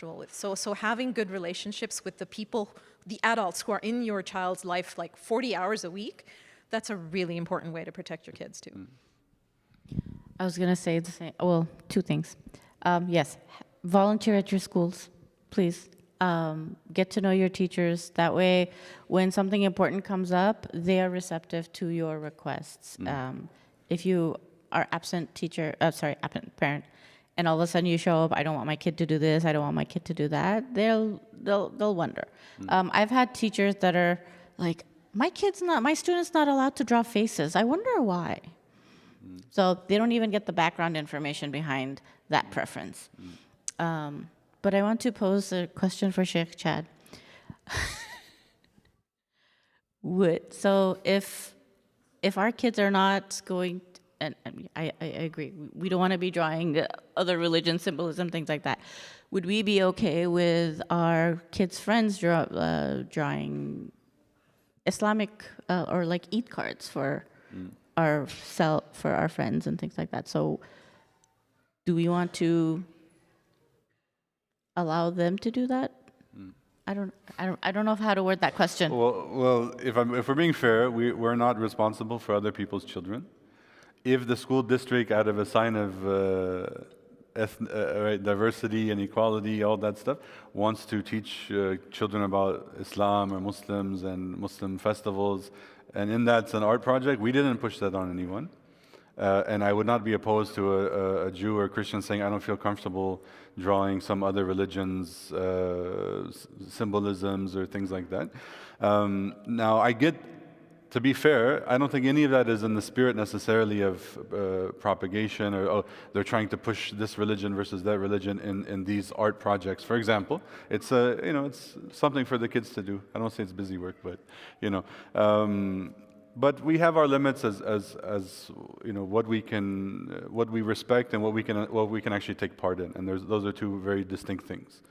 with. So having good relationships with the people, the adults who are in your child's life like 40 hours a week, that's a really important way to protect your kids too. I was going to say the same. Well, two things. Yes, volunteer at your schools, please. Get to know your teachers. That way, when something important comes up, they are receptive to your requests. If you are absent parent, and all of a sudden you show up, I don't want my kid to do this, I don't want my kid to do that, they'll wonder. I've had teachers that are like, my student's not allowed to draw faces. I wonder why. So they don't even get the background information behind that preference. But I want to pose a question for Sheikh Chad. So if our kids are not going, and I agree, we don't want to be drawing other religion symbolism, things like that. Would we be okay with our kids' friends drawing Islamic or like Eid cards for our friends and things like that? So do we want to allow them to do that? I don't know how to word that question. Well, if we're being fair, we're not responsible for other people's children. If the school district, out of a sign of diversity and equality, all that stuff, wants to teach children about Islam or Muslims and Muslim festivals, and in that's an art project, we didn't push that on anyone. And I would not be opposed to a Jew or a Christian saying, I don't feel comfortable drawing some other religion's symbolisms or things like that. Now, to be fair, I don't think any of that is in the spirit necessarily of propagation or they're trying to push this religion versus that religion in these art projects. For example, it's it's something for the kids to do. I don't say it's busy work, but but we have our limits as what we respect and what we can actually take part in, and those are two very distinct things.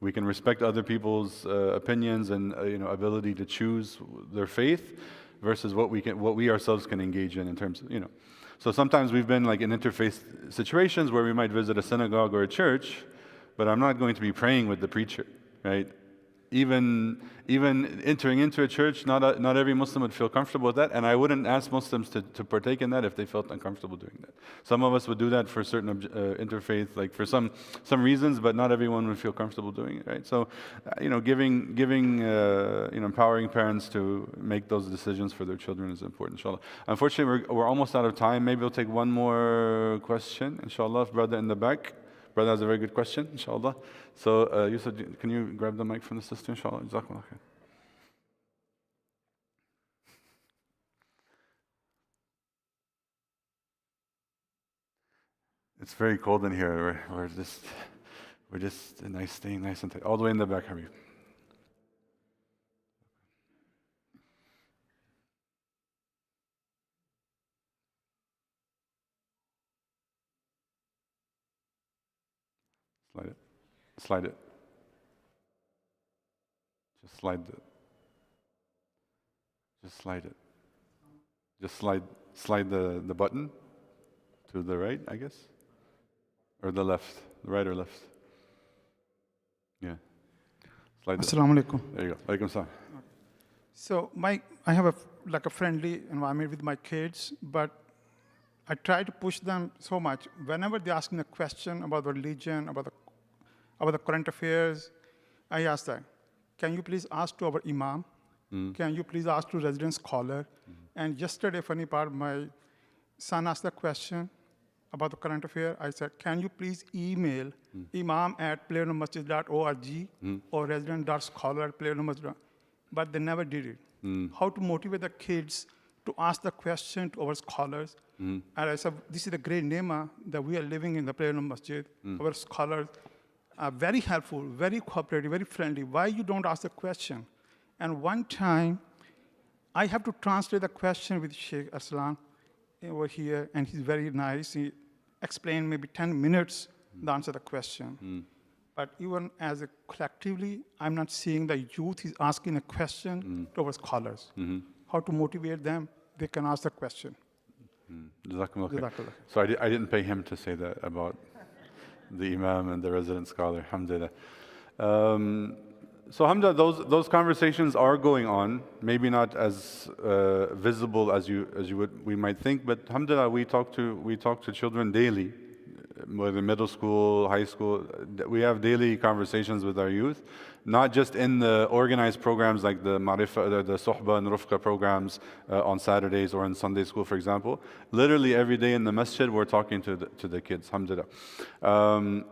We can respect other people's opinions and ability to choose their faith versus what we ourselves can engage in terms of So sometimes we've been like in interfaith situations where we might visit a synagogue or a church, but I'm not going to be praying with the preacher, right? Even entering into a church, not every Muslim would feel comfortable with that, and I wouldn't ask Muslims to partake in that if they felt uncomfortable doing that. Some of us would do that for certain interfaith, like for some reasons, but not everyone would feel comfortable doing it, right? So, empowering parents to make those decisions for their children is important, inshallah. Unfortunately, we're almost out of time. Maybe we'll take one more question, inshallah. Brother in the back. Brother has a very good question, inshallah. So, Yusuf, can you grab the mic from the sister, inshallah? Jazakallah khair. It's very cold in here. We're just staying nice and tight. All the way in the back, Habib. Slide it. Just slide it. Just slide it. Just slide the button to the right, I guess, or the left, the right or left. Yeah. Slide it. Assalamu alaikum. There you go. Alaikum salam. So I have a friendly environment with my kids, but I try to push them so much. Whenever they ask me a question about religion, about the current affairs, I ask them, can you please ask to our imam? Can you please ask to resident scholar? And yesterday, funny part, my son asked a question about the current affair. I said, can you please email imam@playermasjid.org or resident.scholar@playermasjid.org? But they never did it. How to motivate the kids to ask the question to our scholars? And I said, this is a great nema that we are living in the Player Masjid. Our scholars are very helpful, very cooperative, very friendly. Why you don't ask the question? And one time, I have to translate the question with Sheikh Arslan over here, and he's very nice. He explained maybe 10 minutes the answer to the question. But even as a collectively, I'm not seeing the youth is asking a question to our scholars. How to motivate them, they can ask the question. Jazakumullah khair. So I didn't pay him to say that about the imam and the resident scholar, alhamdulillah. So Hamza, those conversations are going on. Maybe not as visible as we might think, but alhamdulillah, we talk to children daily, whether middle school, high school. We have daily conversations with our youth, not just in the organized programs like the Marifa, the Suhba and Rufqa programs on Saturdays or in Sunday school, for example. Literally every day in the masjid, we're talking to the kids, alhamdulillah.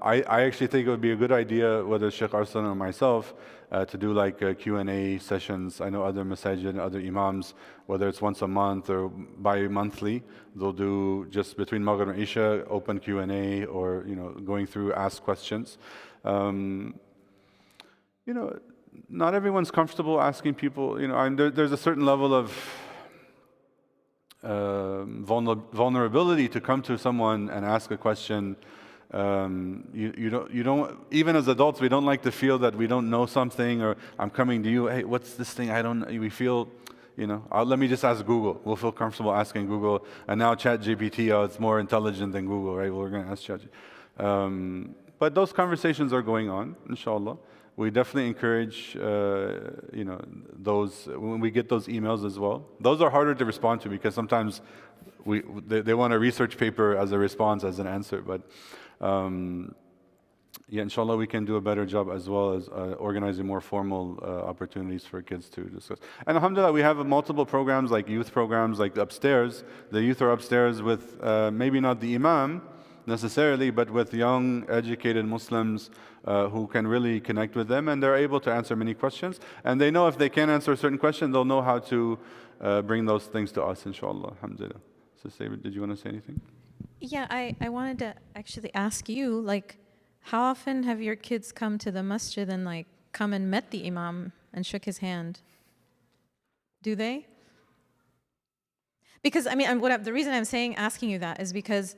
I actually think it would be a good idea, whether Shaykh Arslan or myself, to do like Q&A sessions. I know other masajid and other imams, whether it's once a month or bi-monthly, they'll do just between Maghrib and Isha, open Q&A, or going through ask questions. Not everyone's comfortable asking people. There's a certain level of vulnerability to come to someone and ask a question. You don't, even as adults, we don't like to feel that we don't know something, or I'm coming to you, hey, what's this thing? I don't. We feel, let me just ask Google. We'll feel comfortable asking Google. And now ChatGPT, it's more intelligent than Google, right? Well, we're going to ask ChatGPT. But those conversations are going on, inshallah. We definitely encourage, those, when we get those emails as well. Those are harder to respond to because sometimes they want a research paper as a response, as an answer. But inshallah, we can do a better job as well as organizing more formal opportunities for kids to discuss. And alhamdulillah, we have multiple programs, like youth programs, like upstairs. The youth are upstairs with maybe not the imam necessarily, but with young, educated Muslims who can really connect with them, and they're able to answer many questions. And they know if they can't answer a certain question, they'll know how to bring those things to us, inshallah. Alhamdulillah. So, Zeba, did you want to say anything? Yeah, I wanted to actually ask you, like, how often have your kids come to the masjid and like come and met the imam and shook his hand? Do they? Because I mean, the reason I'm asking you that is because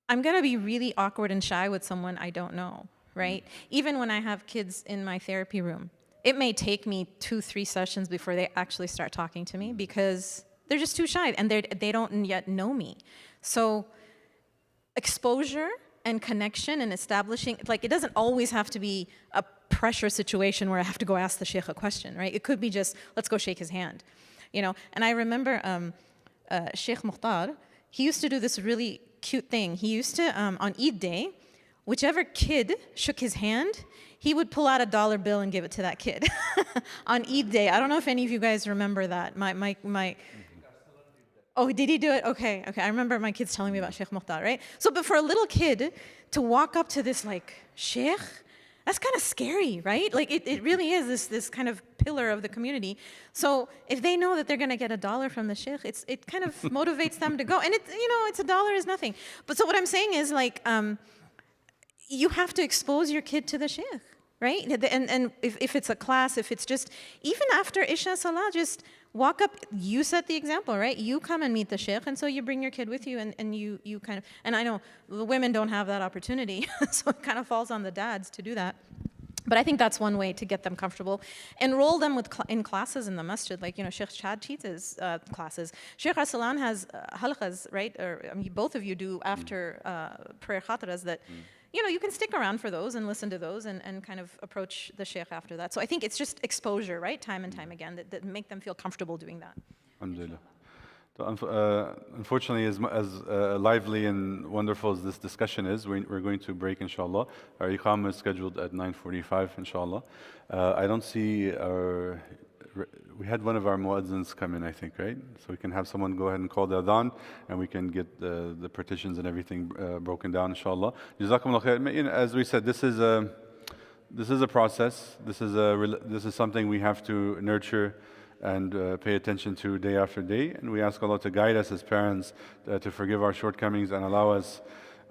I'm gonna be really awkward and shy with someone I don't know, right? Even when I have kids in my therapy room, it may take me 2-3 sessions before they actually start talking to me because they're just too shy and they don't yet know me. So exposure and connection and establishing, like, it doesn't always have to be a pressure situation where I have to go ask the Shaykh a question, right? It could be just, let's go shake his hand, And I remember Shaykh Mukhtar, he used to do this really cute thing. He used to, on Eid day, whichever kid shook his hand, he would pull out a dollar bill and give it to that kid on Eid day. I don't know if any of you guys remember that. Oh, did he do it? Okay. I remember my kids telling me about Shaykh Mukhtar, right? So, but for a little kid to walk up to this like Shaykh, that's kind of scary, right? Like it really is this kind of pillar of the community. So if they know that they're going to get $1 from the Shaykh, it kind of motivates them to go. And it's $1 is nothing. But so what I'm saying is like, you have to expose your kid to the Shaykh, right? And if it's a class, if it's just, even after Isha Salah, just walk up, you set the example, right? You come and meet the Shaykh, and so you bring your kid with you, and you kind of, and I know the women don't have that opportunity, so it kind of falls on the dads to do that. But I think that's one way to get them comfortable. Enroll them in classes in the masjid, like, Shaykh Chad teaches classes. Shaykh Arsalan has halqas, right? Or both of you do after prayer khataras that, you can stick around for those and listen to those and kind of approach the Shaykh after that. So I think it's just exposure, right? Time and time again that make them feel comfortable doing that. Alhamdulillah. Unfortunately, as lively and wonderful as this discussion is, we're going to break, inshallah. Our iqamah is scheduled at 9:45, inshallah. I don't see we had one of our muazzins come in, I think, right? So we can have someone go ahead and call the adhan, and we can get the partitions and everything broken down, inshallah. Jazakumullah khair. As we said, this is a process. This is something we have to nurture and pay attention to day after day. And we ask Allah to guide us as parents, to forgive our shortcomings and allow us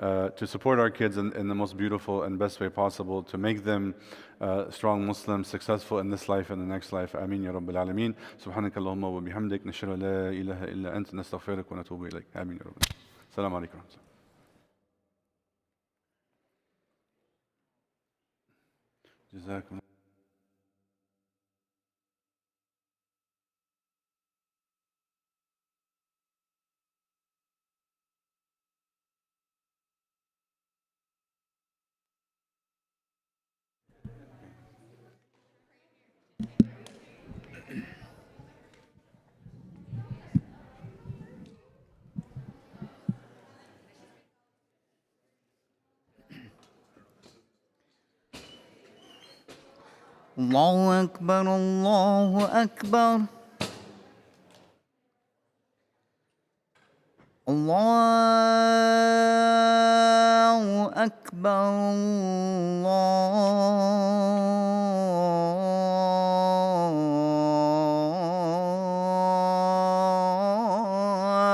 to support our kids in the most beautiful and best way possible, to make them strong Muslims, successful in this life and the next life. Ameen ya Rabbil Alameen. Subhanaka Allahumma wa bihamdik. Nashhadu la ilaha illa anta nastaghfiruka wa natubu ilayk. Ameen ya Rabbil Alameen. Assalamu alaikum. Jazakum. الله أكبر الله أكبر الله أكبر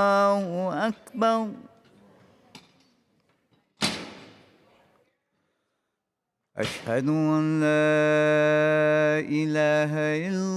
الله أكبر أشهد أن لا إله إلا